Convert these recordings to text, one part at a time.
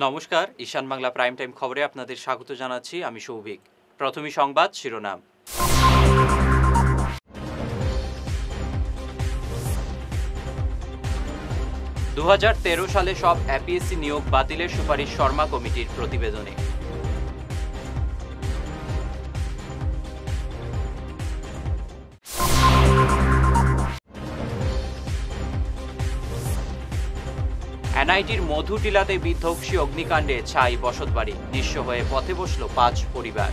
নমস্কার, ঈশান Bangla prime time খবরে আপনাদের স্বাগত জানাচ্ছি। আমি সৌভিক। প্রথমেই সংবাদ শিরোনাম। 2013 সালে সব এপিএসসি নিয়োগ বাতিলের সুপারিশ শর্মা কমিটির প্রতিবেদনে। এনআইটির মধুটিলাতে বিধ্বংসী অগ্নিকাণ্ডে ছাই বসতবাড়ি, নিঃস্ব হয়ে পথে বসল 5 পরিবার।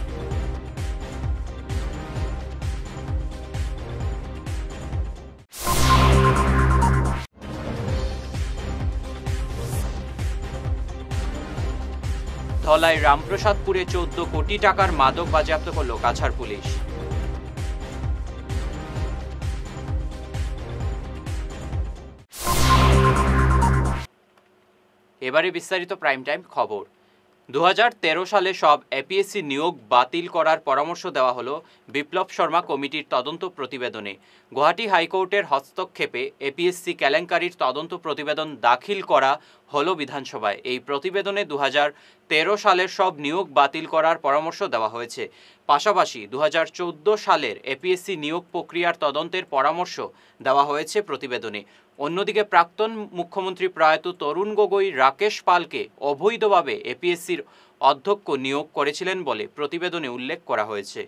ধলাই রামপ্রসাদপুরে 14 কোটি টাকার মাদক বাজেয়াপ্ত করল কাছাড় পুলিশ। এবারে বিস্তারিত প্রাইম টাইম খবর। 2013 সালে সব এপিএসসি নিয়োগ বাতিল করার পরামর্শ দেওয়া হলো বিপ্লব শর্মা কমিটির তদন্ত প্রতিবেদনে। গুয়াহাটি হাইকোর্টের হস্তক্ষেপে এপিএসসি কেলেঙ্কারির তদন্ত প্রতিবেদন দাখিল করা হলো বিধানসভায়। এই প্রতিবেদনে 2013 সালের সব নিয়োগ বাতিল করার পরামর্শ দেওয়া হয়েছে। পাশাপাশি 2014 সালের এপিএসসি নিয়োগ প্রক্রিয়ার তদন্তের পরামর্শ দেওয়া হয়েছে প্রতিবেদনে। অন্যদিকে প্রাক্তন মুখ্যমন্ত্রী প্রয়াত তরুণ গগৈ রাকেশ পালকে অবৈধভাবে এপিএসসির অধ্যক্ষ নিয়োগ করেছিলেন বলে প্রতিবেদনে উল্লেখ করা হয়েছে।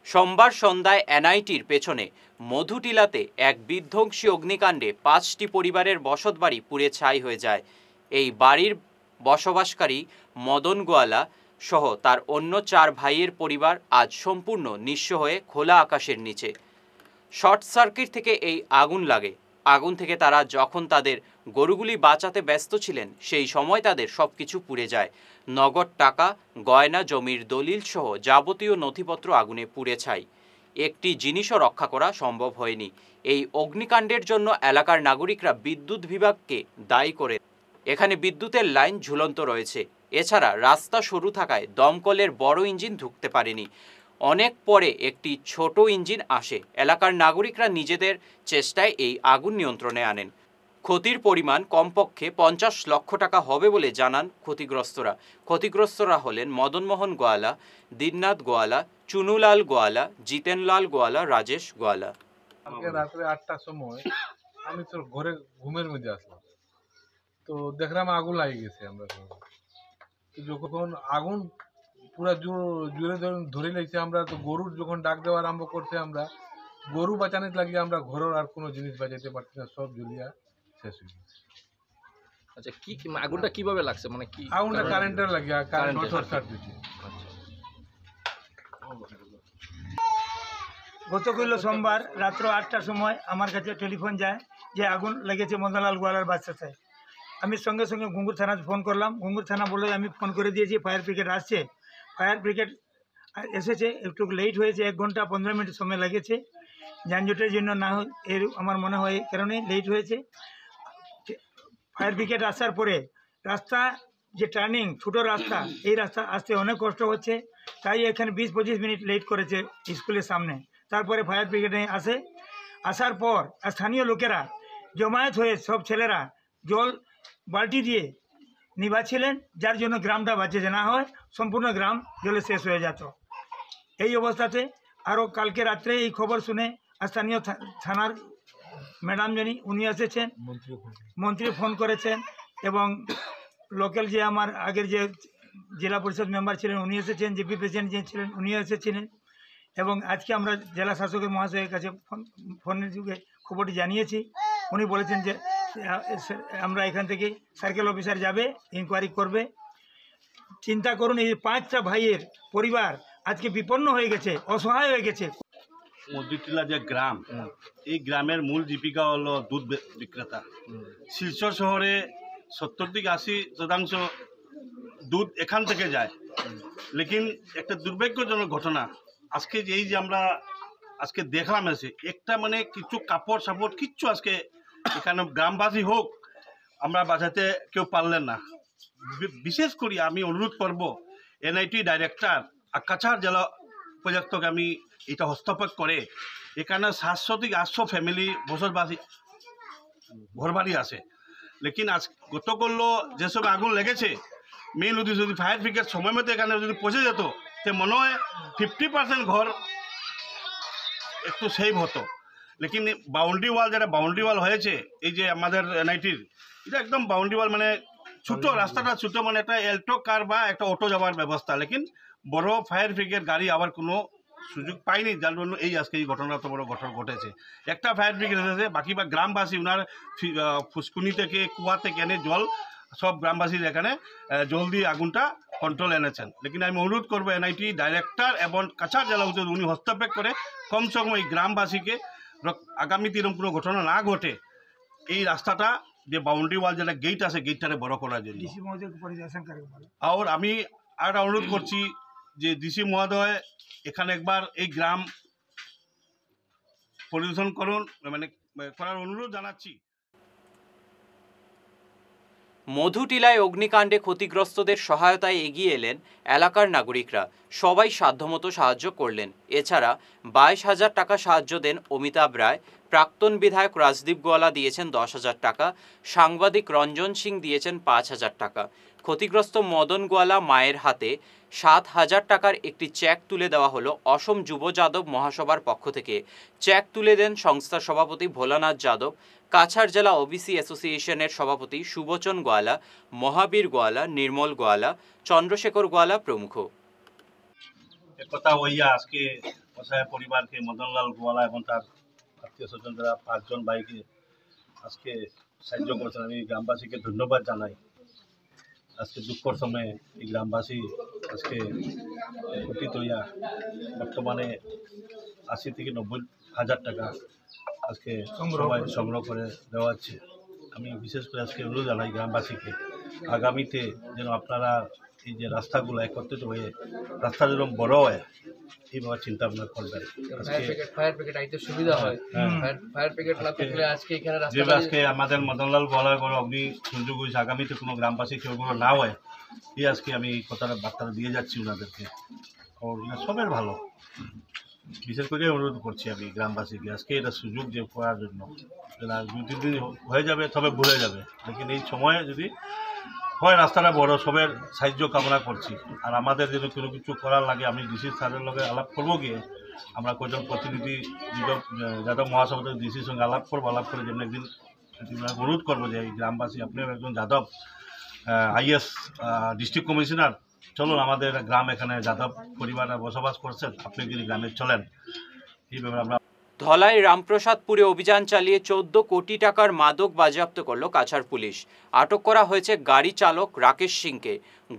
সোমবার সন্ধ্যায় এনআইটির পেছনে মধুটিলাতে এক বিধ্বংসী অগ্নিকাণ্ডে 5টি পরিবারের বসতবাড়ি পুড়ে ছাই হয়ে যায়। এই বাড়ির বসবাসকারী মদন গোয়ালা সহ তার অন্য 4 ভাইয়ের পরিবার আজ সম্পূর্ণ নিঃস্ব হয়ে খোলা আকাশের নিচে। শর্ট সার্কিট থেকে এই আগুন লাগে। আগুন থেকে তারা যখন তাদের গরুগুলি বাঁচাতে ব্যস্ত ছিলেন সেই সময় তাদের সবকিছু পুড়ে যায়। নগদ টাকা, গয়না, জমির দলিল সহ যাবতীয় নথিপত্র আগুনে পুড়ে ছাই। একটি জিনিসও রক্ষা করা সম্ভব হয়নি। এই অগ্নিকাণ্ডের জন্য এলাকার নাগরিকরা বিদ্যুৎ বিভাগকে দায়ী করে। এখানে বিদ্যুতের লাইন ঝুলন্ত রয়েছে। এছাড়া রাস্তা সরু থাকায় দমকলের বড় ইঞ্জিন ঢুকতে পারেনি। অনেক পরে একটি ছোট ইঞ্জিন আসে। এলাকার নাগরিকরা নিজেদের চেষ্টায় এই আগুন নিয়ন্ত্রণে আনেন। ক্ষতির পরিমাণ কমপক্ষে 50 লক্ষ টাকা হবে বলে জানান ক্ষতিগ্রস্তরা। ক্ষতিগ্রস্তরা হলেন মদনমোহন গোয়ালা, দীননাথ গোয়ালা, চুনুলাল গোয়ালা, জিতেনলাল গোয়ালা, রাজেশ গোয়ালা। রাত্রে 8টার সময় আমি তো ঘরে ঘুমের মধ্যে আসলাম, তো দেখলাম আগুন লাগিয়ে গেছে। আমরা যখন আগুন পুরা জোরে ধরে লাগছে, আমরা তো গরুর যখন ডাক দেওয়া আরম্ভ করছে, আমরা গরু বাঁচানোর লাগিয়ে আমরা ঘরের আর কোনো জিনিস বাঁচাতে পারছি না, সব জ্বলিয়া শেষ হয়ে গেছে। আচ্ছা, কি আগুনটা কিভাবে লাগছে, মানে কি আগুনটা কারেন্টের লাগিয়ে কারেন্ট শর্ট সার্কিট। গতকাল সোমবার রাত্র 8টার সময় আমার কাছে টেলিফোন যায় যে আগুন লেগেছে মদনলাল গোয়ালার বাচ্চাতে। আমি সঙ্গে সঙ্গে ঘুঙ্গুর থানায় ফোন করলাম। ঘুঙ্গুর থানা বলে আমি ফোন করে দিয়েছি, ফায়ার ব্রিগেড আসছে। ফায়ার ব্রিগেড এসেছে, একটু লেট হয়েছে, 1 ঘন্টা 15 মিনিট সময় লেগেছে। যানজটের জন্য না হয় এর আমার মনে হয় এই কারণে লেট হয়েছে। ফায়ার ব্রিগেড আসার পরে রাস্তা যে টার্নিং ছোটো রাস্তা, এই রাস্তা আসতে অনেক কষ্ট হচ্ছে, তাই এখানে 20-25 মিনিট লেট করেছে স্কুলের সামনে। তারপরে ফায়ার ব্রিগেডে আসে। আসার পর স্থানীয় লোকেরা জমায়েত হয়ে সব ছেলেরা জল বালতি দিয়ে নিভাচ্ছিলেন, যার জন্য গ্রামটা বাঁচেছে, না হয় সম্পূর্ণ গ্রাম জলে শেষ হয়ে যেত। এই অবস্থাতে আরও কালকে রাত্রে এই খবর শুনে স্থানীয় থানার ম্যাডাম যিনি উনি এসেছেন, মন্ত্রী ফোন করেছেন, এবং লোকাল যে আমার আগের যে জেলা পরিষদ মেম্বার ছিলেন উনি এসেছেন, জিপি প্রেসিডেন্ট যে ছিলেন উনি এসেছিলেন, এবং আজকে আমরা জেলা শাসকের মহাশয়ের কাছে ফোনের যুগে খবরটি জানিয়েছি। উনি বলেছেন যে আমরা এখান থেকে সার্কেল অফিসার যাবে, ইনকোয়ারি করবে। চিন্তা করুন, এই 5টা ভাইয়ের পরিবার আজকে বিপন্ন হয়ে গেছে, অসহায় হয়ে গেছে। মধুটিলা যে গ্রাম, এই গ্রামের মূল জীবিকা হলো দুধ বিক্রেতা। শিলচর শহরে 70-80% দুধ এখান থেকে যায়। লেকিন একটা দুর্ভাগ্যজনক ঘটনা আজকে এই যে আমরা আজকে দেখলাম, এসে একটা মানে কিছু কাপড় সাপড় কিচ্ছু আজকে এখানে গ্রামবাসী হোক আমরা বাঁচাতে কেউ পারলেন না। বিশেষ করে আমি অনুরোধ করব এনআইটি ডাইরেক্টর আর কাছাড় জেলা উপযুক্তকে আমি এটা হস্তক্ষেপ করে এখানে 700 থেকে 800 ফ্যামিলি বসতবাসী ঘরবাড়ি আছে, লেকিন আজ গতকাল যেসব আগুন লেগেছে মেইন উদ্দেশ্য যদি ফায়ার ব্রিগেড সময় মতো এখানে যদি পৌঁছে যেত তো মনে হয় 50% ঘর একটু সেভ হতো। লেকিন বাউন্ডারি ওয়াল যেটা বাউন্ডারি ওয়াল হয়েছে এই যে আমাদের এনআইটির, এটা একদম বাউন্ডারি ওয়াল, মানে ছোট রাস্তাটা ছোট, মানে একটা এল্টো কার বা একটা অটো যাওয়ার ব্যবস্থা, লেকিন বড় ফায়ার ব্রিগেড গাড়ি আবার কোনো সুযোগ পাইনি, যার জন্য এই আজকে এই ঘটনা তো বড় ঘটনা ঘটেছে। একটা ফায়ার ব্রিগেড এসেছে, বাকি বা গ্রামবাসী ওনার ফুসকুনি থেকে কুয়া থেকে এনে জল সব গ্রামবাসীর এখানে জল দিয়ে আগুনটা কন্ট্রোল এনেছেন। লেকিন আমি অনুরোধ করবো এনআইটি ডাইরেক্টর এবং কাছাড় জেলা উচিত উনি হস্তক্ষেপ করে কমসে কম এই গ্রামবাসীকে আগামীতে এরকম কোনো ঘটনা না ঘটে এই রাস্তাটা যে বাউন্ডারি ওয়াল যেটা গেট আছে গেটটারে বড় করার জন্য। আর আমি আর অনুরোধ করছি যে ডিসি মহোদয় এখানে একবার এই গ্রাম পরিদর্শন করুন, মানে করার অনুরোধ জানাচ্ছি। মধুটিলায় অগ্নিকাণ্ডে ক্ষতিগ্রস্তদের সহায়তায় এগিয়ে এলেন এলাকার নাগরিকরা। সবাই সাধ্যমতো সাহায্য করলেন। এছাড়া 22,000 টাকা সাহায্য দেন অমিতাভ রায়। প্রাক্তন বিধায়ক রাজদীপ গোয়ালা দিয়েছেন 10,000 টাকা। সাংবাদিক রঞ্জন সিং দিয়েছেন 5,000 টাকা। ক্ষতিগ্রস্ত মদন গোয়ালা মায়ের হাতে 7,000 টাকার একটি চেক তুলে দেওয়া হলো অসম যুব যাদব মহাসভার পক্ষ থেকে। চেক তুলে দেন সংস্থার সভাপতি ভোলানাথ যাদব, কাছাড় জেলা ওবিসি অ্যাসোসিয়েশনের সভাপতি সুবচন গোয়ালা, মহাবীর গোয়ালা, নির্মল গোয়ালা, চন্দ্রশেখর গোয়ালা প্রমুখ। একথা হইয়া আজকে অসহায় পরিবারকে মদনলাল গোয়ালা এবং তার আত্মীয় স্বজন যারা 5 জন ভাইকে আজকে সাহায্য করেছেন, আমি গ্রামবাসীকে ধন্যবাদ জানাই। আজকে দুঃখর সময়ে এই গ্রামবাসী আজকে গঠিত হইয়া বর্তমানে 80 থেকে 90,000 টাকা আজকে সবাই সংগ্রহ করে দেওয়া হচ্ছে। আমি বিশেষ করে আজকে অনুরোধ জানাই গ্রামবাসীকে আগামীতে যেন আপনারা এই যে রাস্তাগুলো একত্রিত হয়ে রাস্তা যেন বড় হয় এইভাবে চিন্তা ভাবনা করবেন। ফায়ার ব্রিগেড আইতে সুবিধা হয়। ফায়ার ব্রিগেড না থাকলে আজকে এখানে যে আজকে আমাদের মদনলাল গোয়ালার কোনো অগ্নি সংযোগ হয়েছে, আগামীতে কোনো গ্রামবাসী কেউ কোনো না হয় এই আজকে আমি এই কথাটা বার্তাটা দিয়ে যাচ্ছি ওনাদেরকে। সবের ভালো বিশেষ করে অনুরোধ করছি আমি গ্রামবাসীকে আজকে এটা সুযোগ যে করার জন্য। 2-3 দিন হয়ে যাবে তবে ভুলে যাবে, লেকিন এই সময়ে যদি হয় রাস্তাটা বড় সবের সাহায্য কামনা করছি। আর আমাদের যদি কোনো কিছু করার লাগে আমি ডিসি স্যারের লগে আলাপ করবো, গিয়ে আমরা কজন প্রতিনিধি যাদব মহাসভাপতি ডিসির সঙ্গে আলাপ করবো। আলাপ করে যেমন একদিন অনুরোধ করবো যে এই গ্রামবাসী আপনিও একজন যাদব আইএস ডিস্ট্রিক্ট কমিশনার, চলুন আমাদের গ্রাম এখানে যাদব পরিবাররা বসবাস করছেন, আপনি যদি গ্রামে চলেন এইভাবে আমরা। ধলাই রামপ্রসাদপুরে অভিযান চালিয়ে 14 কোটি টাকার মাদক বাজেয়াপ্ত করল কাছাড় পুলিশ। আটক করা হয়েছে গাড়ি চালক রাকেশ সিংকে।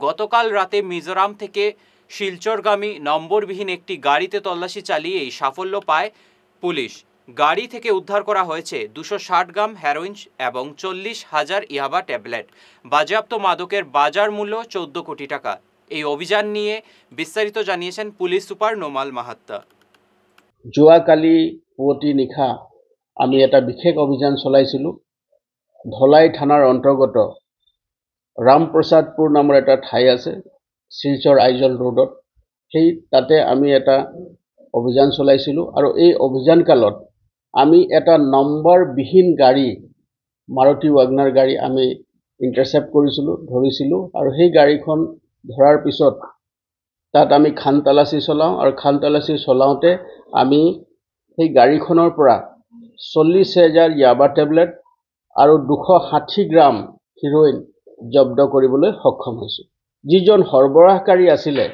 গতকাল রাতে মিজোরাম থেকে শিলচরগামী নম্বরবিহীন একটি গাড়িতে তল্লাশি চালিয়ে এই সাফল্য পায় পুলিশ। গাড়ি থেকে উদ্ধার করা হয়েছে 260 গ্রাম হেরোইন এবং 40,000 ইয়াবা ট্যাবলেট। বাজেয়াপ্ত মাদকের বাজার মূল্য 14 কোটি টাকা। এই অভিযান নিয়ে বিস্তারিত জানিয়েছেন পুলিশ সুপার নোমাল মাহাত্তা। যোৱাকালি পুৱতি নিশা আমি এটা বিশেষ অভিযান চলাইছিলোঁ। ধলাই থানাৰ অন্তৰ্গত ৰামপ্ৰসাদপুৰ নামৰ এটা ঠাই আছে শিলচৰ আইজল ৰোডত, সেই তাতে আমি এটা অভিযান চলাইছিলোঁ। আৰু এই অভিযান কালত আমি এটা নম্বৰবিহীন গাড়ী মাৰুতি ৱাগনাৰ গাড়ী আমি ইণ্টাৰচেপ্ট কৰিছিলোঁ, ধৰিছিলোঁ। আৰু সেই গাড়ীখন ধৰাৰ পিছত তাত আমি খান তালাচী চলাওঁ, আৰু খান তালাচী চলাওঁতে আমি সেই গাড়ীখনৰ পৰা 40,000 ইয়াবা টেবলেট আৰু 260 গ্ৰাম হিৰ'ইন জব্দ কৰিবলৈ সক্ষম হৈছোঁ। যিজন সৰবৰাহকাৰী আছিলে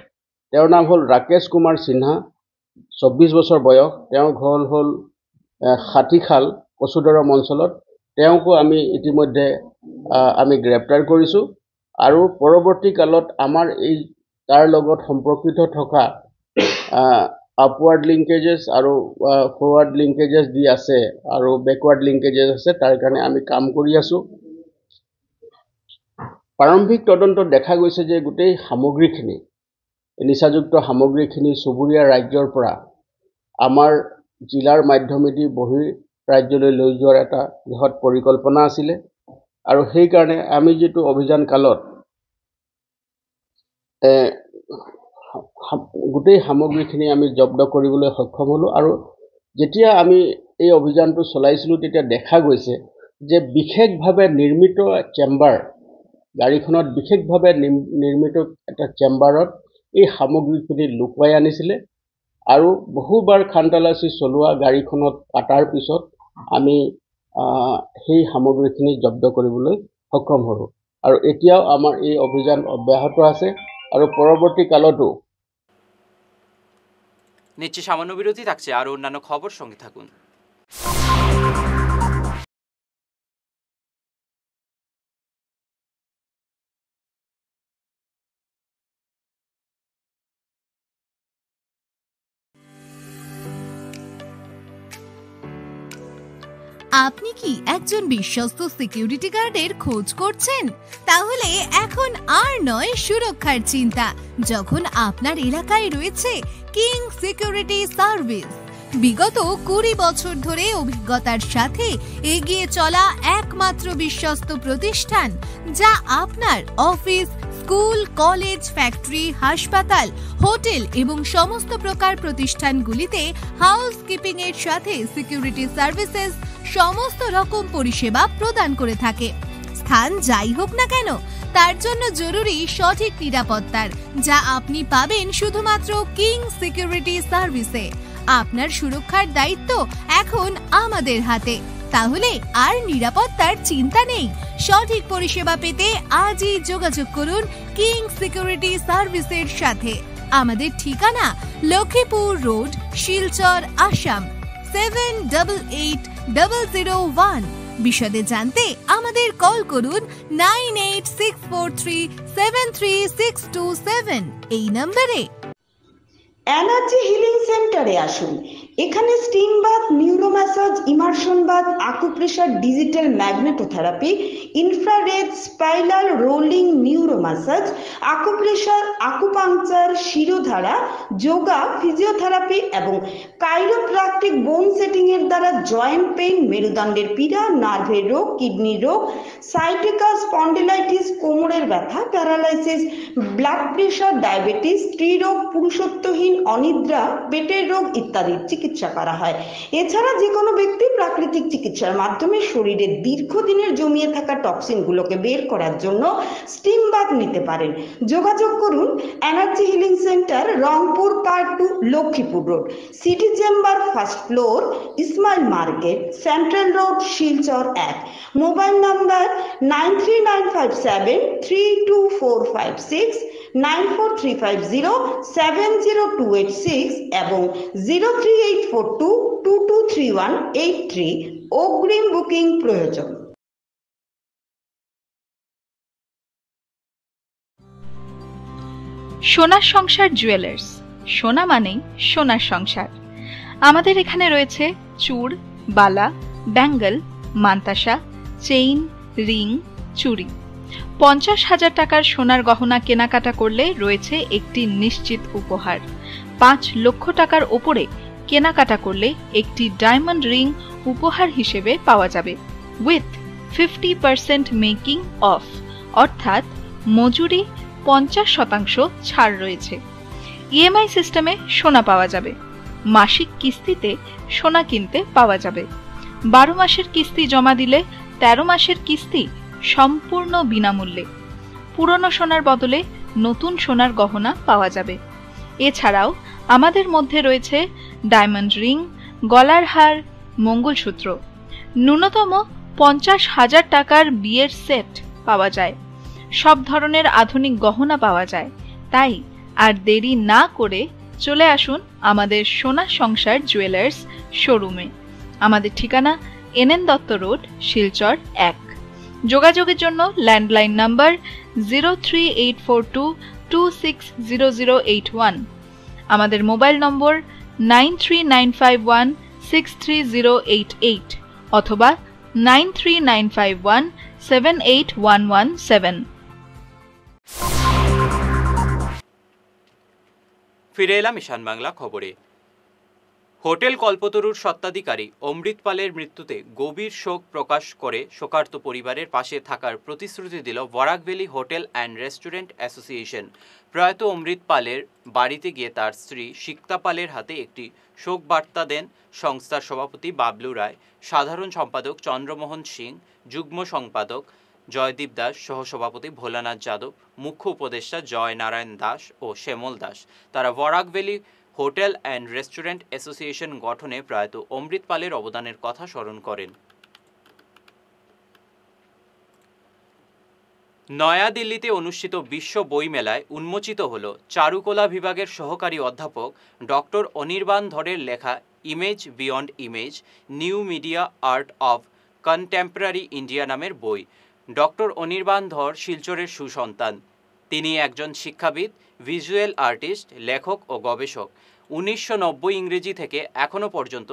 তেওঁৰ নাম হ'ল ৰাকেশ কুমাৰ সিনহা, 24 বছৰ বয়স। তেওঁৰ ঘৰ হ'ল হাতীখাল কচুদৰম অঞ্চলত। তেওঁকো আমি ইতিমধ্যে আমি গ্ৰেপ্তাৰ কৰিছোঁ। আৰু পৰৱৰ্তী কালত আমাৰ এই তাৰ লগত সম্পৰ্কিত থকা আপৱাৰ্ড লিংকেজেছ আৰু ফৰৱাৰ্ড লিংকেজেছ দি আছে আৰু বেকৱাৰ্ড লিংকেজেছ আছে, তাৰ কাৰণে আমি কাম কৰি আছোঁ। প্ৰাৰম্ভিক তদন্তত দেখা গৈছে যে গোটেই সামগ্ৰীখিনি, নিচাযুক্ত সামগ্ৰীখিনি চুবুৰীয়া ৰাজ্যৰ পৰা আমাৰ জিলাৰ মাধ্যমেদি বহিৰ ৰাজ্যলৈ লৈ যোৱাৰ এটা বৃহৎ পৰিকল্পনা আছিলে। আৰু সেইকাৰণে আমি যিটো অভিযান কালত গোটেই সামগ্ৰীখিনি আমি জব্দ কৰিবলৈ সক্ষম হ'লোঁ। আৰু যেতিয়া আমি এই অভিযানটো চলাইছিলোঁ তেতিয়া দেখা গৈছে যে বিশেষভাৱে নিৰ্মিত চেম্বাৰ, গাড়ীখনত বিশেষভাৱে নিৰ্মিত এটা চেম্বাৰত এই সামগ্ৰীখিনি লুকুৱাই আনিছিলে আৰু বহুবাৰ খানতালাচী চলোৱা গাড়ীখনত কাটাৰ পিছত আমি সেই সামগ্ৰীখিনি জব্দ কৰিবলৈ সক্ষম হ'লোঁ। আৰু এতিয়াও আমাৰ এই অভিযান অব্যাহত আছে আৰু পৰৱৰ্তী কালতো। নিচ্ছে সামান্য বিরতি, থাকছে আরও অন্যান্য খবর, সঙ্গে থাকুন। আপনি কি একজন বিশ্বস্ত সিকিউরিটি গার্ডের খোঁজ করছেন? তাহলে এখন আর নয় সুরক্ষার চিন্তা, যখন আপনার এলাকায় রয়েছে কিং সিকিউরিটি সার্ভিস। বিগত 20 বছর ধরে অভিজ্ঞতার সাথে এগিয়ে চলা একমাত্র বিশ্বস্ত প্রতিষ্ঠান, যা আপনার অফিস, স্কুল, কলেজ, ফ্যাক্টরি, হাসপাতাল, হোটেল এবং সমস্ত প্রকার প্রতিষ্ঠানগুলিতে হাউসকিপিং এর সাথে সিকিউরিটি সার্ভিসেস সমস্ত রকম পরিষেবা প্রদান করে থাকে। স্থান যাই হোক না কেন, তার জন্য জরুরি সঠিক নিরাপত্তার, যা আপনি পাবেন শুধুমাত্র কিং সিকিউরিটি সার্ভিসে। আপনার সুরক্ষার দায়িত্ব এখন আমাদের হাতে, তাহলে আর নিরাপত্তার চিন্তা নেই। সঠিক পরিষেবা পেতে আজই যোগাযোগ করুন কিং সিকিউরিটি সার্ভিসের সাথে। আমাদের ঠিকানা লক্ষ্মীপুর রোড, শিলচর, আসাম 788001। বিশদে জানতে আমাদের কল করুন 9864373627 এই নম্বরে। এনার্জি হিলিং সেন্টারে আসুন। এখানে steam bath, neuro massage, immersion bath, acupressure, digital magnetotherapy, infrared, spiral, rolling, neuro massage, acupressure, acupuncture, shirodhara, yoga, physiotherapy এবং কাইরোপ্র্যাকটিক বোন সেটিং এর দ্বারা জয়েন্ট পেইন, মেরুদণ্ডের পীড়া, নার্ভের রোগ, কিডনির রোগ, সাইটিকা, স্পন্ডিলাইটিস, কোমরের ব্যথা, প্যারালাইসিস, ব্লাড প্রেশার, ডায়াবেটিস, স্ত্রীরোগ, পুরুষত্বহীন, অনিদ্রা, পেটের রোগ ইত্যাদির চিকিৎসা করা হয়। এছাড়া যে কোনো ব্যক্তি প্রাকৃতিক চিকিৎসার মাধ্যমে শরীরে দীর্ঘদিনের জমিয়ে থাকা টক্সিনগুলোকে বের করার জন্য স্টিম বাথ নিতে পারেন। যোগাযোগ করুন energy healing centre, Rangpur part 2, Lakshmipur road, city chamber, first floor, Ismail market, central road, Silchar 1। Mobile number 9395732456, 9435070286 এবং 03842223183। অগ্রিম বুকিং প্রয়োজন। সোনার সংসার জুয়েলার্স, সোনা মানেই সোনার সংসার। আমাদের এখানে রয়েছে চূড়, বালা, ব্যাঙ্গল, মান্তাসা, চেইন, রিং, চুড়ি। 50,000 টাকার সোনার গহনা কেনাকাটা করলে রয়েছে একটি নিশ্চিত উপহার। 5 লক্ষ টাকার ওপরে কেনাকাটা করলে একটি ডায়মন্ড রিং উপহার হিসেবে পাওয়া যাবে, উইথ 50% মেকিং অফ, অর্থাৎ মজুরি 50% ছাড় রয়েছে। ইএমআই সিস্টেমে সোনা পাওয়া যাবে। মাসিক কিস্তিতে সোনা কিনতে পাওয়া যাবে। 12 মাসের কিস্তি জমা দিলে 13 মাসের কিস্তি সম্পূর্ণ বিনামূল্যে। পুরনো সোনার বদলে নতুন সোনার গহনা পাওয়া যাবে। এছাড়াও আমাদের মধ্যে রয়েছে ডায়মন্ড রিং, গলার হার, মঙ্গলসূত্র। ন্যূনতম 50,000 টাকার বিয়ের সেট পাওয়া যায়। সব ধরনের আধুনিক গহনা পাওয়া যায়। তাই আর দেরি না করে চলে আসুন আমাদের সোনা সংসার জুয়েলার্স শোরুমে। আমাদের ঠিকানা এনএন দত্ত রোড, শিলচর 1। যোগাযোগের জন্য ল্যান্ডলাইন নাম্বার 03842260081, আমাদের মোবাইল নম্বর 9395163088 অথবা 9395178117। ফিরে এলাম ঈশান বাংলা খবরে। হোটেল কল্পতরুর স্বত্বাধিকারী অমৃত পালের মৃত্যুতে গভীর শোক প্রকাশ করে শোকার্ত পরিবারের পাশে থাকার প্রতিশ্রুতি দিল Barak valley hotel and restaurant association. প্রয়াত অমৃত পালের বাড়িতে গিয়ে তার স্ত্রী সিক্তা পালের হাতে একটি শোক বার্তা দেন সংস্থার সভাপতি বাবলু রায়, সাধারণ সম্পাদক চন্দ্রমোহন সিং, যুগ্ম সম্পাদক জয়দীপ দাস, সহসভাপতি ভোলানাথ যাদব, মুখ্য উপদেষ্টা জয় নারায়ণ দাস ও শ্যামল দাস। তারা Barak valley hotel and restaurant association গঠনে প্রয়াত অমৃত পালের অবদানের কথা স্মরণ করেন। নয়াদিল্লিতে অনুষ্ঠিত বিশ্ব বইমেলায় উন্মোচিত হল চারুকলা বিভাগের সহকারী অধ্যাপক ডক্টর অনির্বাণ ধরের লেখা image beyond image, new media art of contemporary India নামের বই। ডক্টর অনির্বাণ ধর শিলচরের সুসন্তান। তিনি একজন শিক্ষাবিদ, ভিজুয়াল আর্টিস্ট, লেখক ও গবেষক। 1990 ইংরেজি থেকে এখনও পর্যন্ত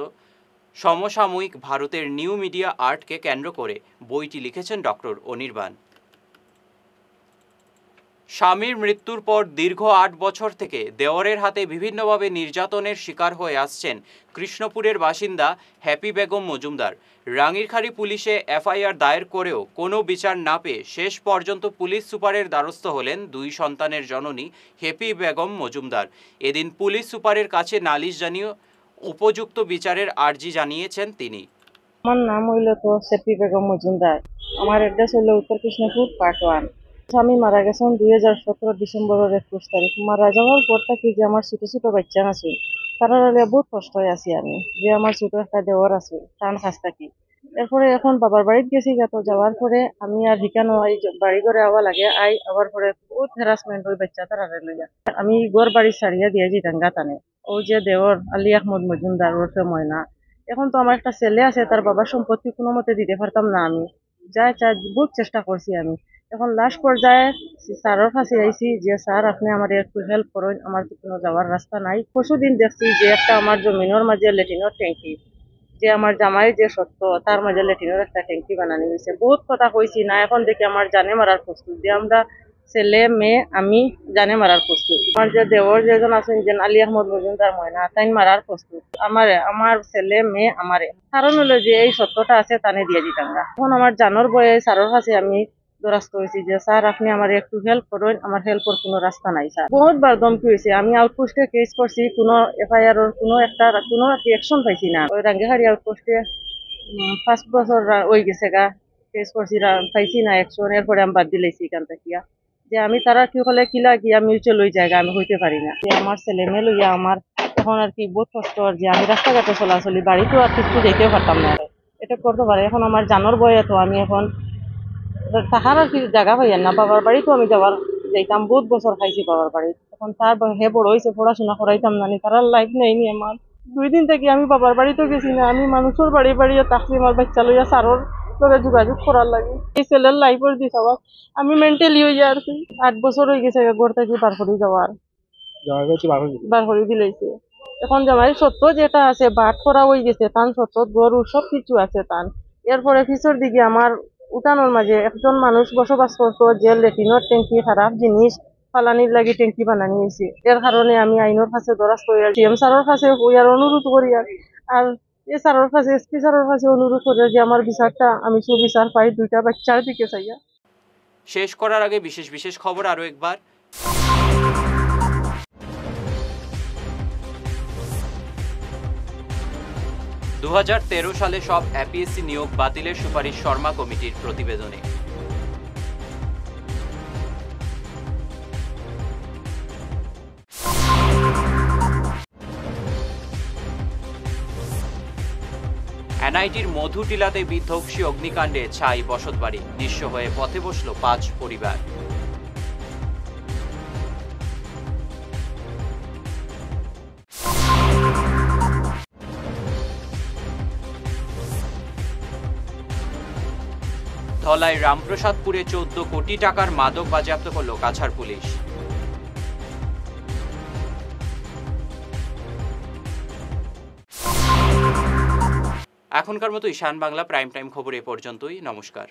সমসাময়িক ভারতের নিউ মিডিয়া আর্টকে কেন্দ্র করে বইটি লিখেছেন ডক্টর অনির্বাণ। স্বামীর মৃত্যুর পর দীর্ঘ 8 বছর থেকে দেওরের হাতে বিভিন্নভাবে নির্যাতনের শিকার হয়ে আসছেন কৃষ্ণপুরের বাসিন্দা হ্যাপি বেগম মজুমদার। রাঙ্গিরখাড়ি পুলিশে এফআইআর দায়ের করেও কোনো বিচার না পেয়ে শেষ পর্যন্ত পুলিশ সুপারের দ্বারস্থ হলেন 2 সন্তানের জননী হ্যাপি বেগম মজুমদার। এদিন পুলিশ সুপারের কাছে নালিশ জানিয়ে উপযুক্ত বিচারের আর্জি জানিয়েছেন তিনি। আমার নাম হইল তো হ্যাপি বেগম মজুমদার। আমার অ্যাড্রেস হইল উত্তর কৃষ্ণপুর পার্ট 1। স্বামী মারা গেছেন 2017 ডিসেম্বরের 21 তারিখ। মারা যাওয়ার পর থেকে যে আমার ছোট ছোট বাচ্চা আছে তারা বহুত কষ্ট হয়ে আছি আমি, যে আমার ছোট একটা দেওয়ার আছে টান কাছ থাকি। এরপরে এখন বাবার বাড়িতে গেছি, তো যাওয়ার পরে আমি আর হিকানো বাড়ি ঘরে আওয়া লাগে আবার পরে বহুত হ্যারাসমেন্ট ওই বাচ্চা তারা লইয়া আমি ঘর বাড়ি ছাড়িয়া দিয়ে যেতাম গাতানে। ওই যে দেওর আলী আহমদ মজুমদার ওরফে ময়না, এখন তো আমার একটা ছেলে আছে, তার বাবার সম্পত্তি কোনো মতে দিতে পারতাম না আমি, যা বহুত চেষ্টা করছি আমি। এখন লাস্ট পর্যায়ে স্যারের কাছে আইছি যে স্যার আপনি আমার একটু হেল্প করেন, আমার তো কোনো যাওয়ার রাস্তা নাই। পরশুদিন দেখছি যে একটা আমার জমিনের মাঝে লেট্রিনের ট্যাঙ্কি, যে আমার জামাই যে সত্য তার মাঝে লেট্রিনের একটা ট্যাঙ্কি বানানো হয়েছে। বহুত কথা কইছি না, এখন দেখি আমার জানে মারার প্রস্তুত, যে আমরা ছেলে মেয়ে আমি জানে মারার প্রস্তুত। আমার যে দেওর যেজন আছেন যে আলী আহমদ মজুমদার ময়না, তাই মারার প্রস্তুত আমার ছেলে মেয়ে আমারে। কারণ হলো যে এই সত্যটা আছে তানে দিয়ে দিতাম না। এখন আমার জানোর বয়ে স্যারের কাছে আমি দরাস্ত হয়েছি যে স্যার আপনি আমার একটু হেল্প করেন, আমার হেল্পের কোনো রাস্তা নাই স্যার। বহুতবার ধমকি হয়েছে, আমি আউটপোস্টে কেস করছি, কোনো এফআইআর কোনো অ্যাকশন পাইছি না। ওই রাঙ্গিরখাড়ি আউটপোস্টে 5 বছর হয়ে গেছে গা কেস করছি, পাইছি না অ্যাকশন। এরপরে আমি বাদ দিলেছি এখান থেকে, যে আমি তারা কি হলে কিলা গিয়া মিউচুয়াল ওই জায়গা আমি হইতে পারি না। যে আমার ছেলে মেয়ে লইয়া আমার এখন আর কি বহুত কষ্ট, যে আমি রাস্তাঘাটে চলাচলি বাড়িতেও আর কিছু দেখতেও পারতাম না, এটা করতে পারে। এখন আমার জানোর বয়ে তো আমি এখন তাহার আর কি জায়গা পাইয়ান না। বাবার বাড়িতেও আমি যাইতাম, বহুত বছর খাইছি বাবার বাড়ি। এখন তার হে বড় হয়েছে, পড়াশোনা করাইতাম না, তারার লাইফ নেই আমার। 2 দিন থেকে আমি বাবার বাড়িতেও গেছি না, আমি মানুষের বাড়ি বাড়িয়ে থাকছি আমার বাচ্চা লইয়া সারর লগে যোগাযোগ করার লাগে। এই ছেলের লাইফের দিস আবার আমি মেন্টালি হয়ে আর কি 8 বছর হয়ে গেছে ঘর থেকে বার করে যাওয়ার, বার করে দিলেছে। এখন জামাই সত্য যেটা আছে বাট করা হয়ে গেছে, তান সত্য গরু সব কিছু আছে তান। এরপরে পিছর দিকে আমার উঠানোর মাঝে একজন মানুষ বসবাস করতো, যে লেট্রিনের ট্যাঙ্কি খারাপ জিনিস ফালানির লাগে ট্যাঙ্কি বানানি হয়েছে। এর কারণে আমি আইনের কাছে দরাস্ত হইয়া সিএম স্যারের কাছে হইয়ার অনুরোধ করি, আর এ স্যারের কাছে এসপি স্যারের কাছে অনুরোধ করি যে আমার বিচারটা আমি সুবিচার পাই 2টা বাচ্চার দিকে চাইয়া। শেষ করার আগে বিশেষ খবর আরো একবার। 2013 সালে সব এপিএসসি নিয়োগ বাতিলের সুপারিশ শর্মা কমিটির প্রতিবেদনে। এনআইটির মধুটিলাতে বিধ্বংসী অগ্নিকাণ্ডে ছাই বসতবাড়ি, নিঃস্ব হয়ে পথে বসল 5 পরিবার। ধলাই রামপ্রসাদপুরে 14 কোটি টাকার মাদক বাজেয়াপ্ত করল কাছাড় পুলিশ। এখনকার মতো ঈশান বাংলা প্রাইম টাইম খবর এ পর্যন্তই। নমস্কার।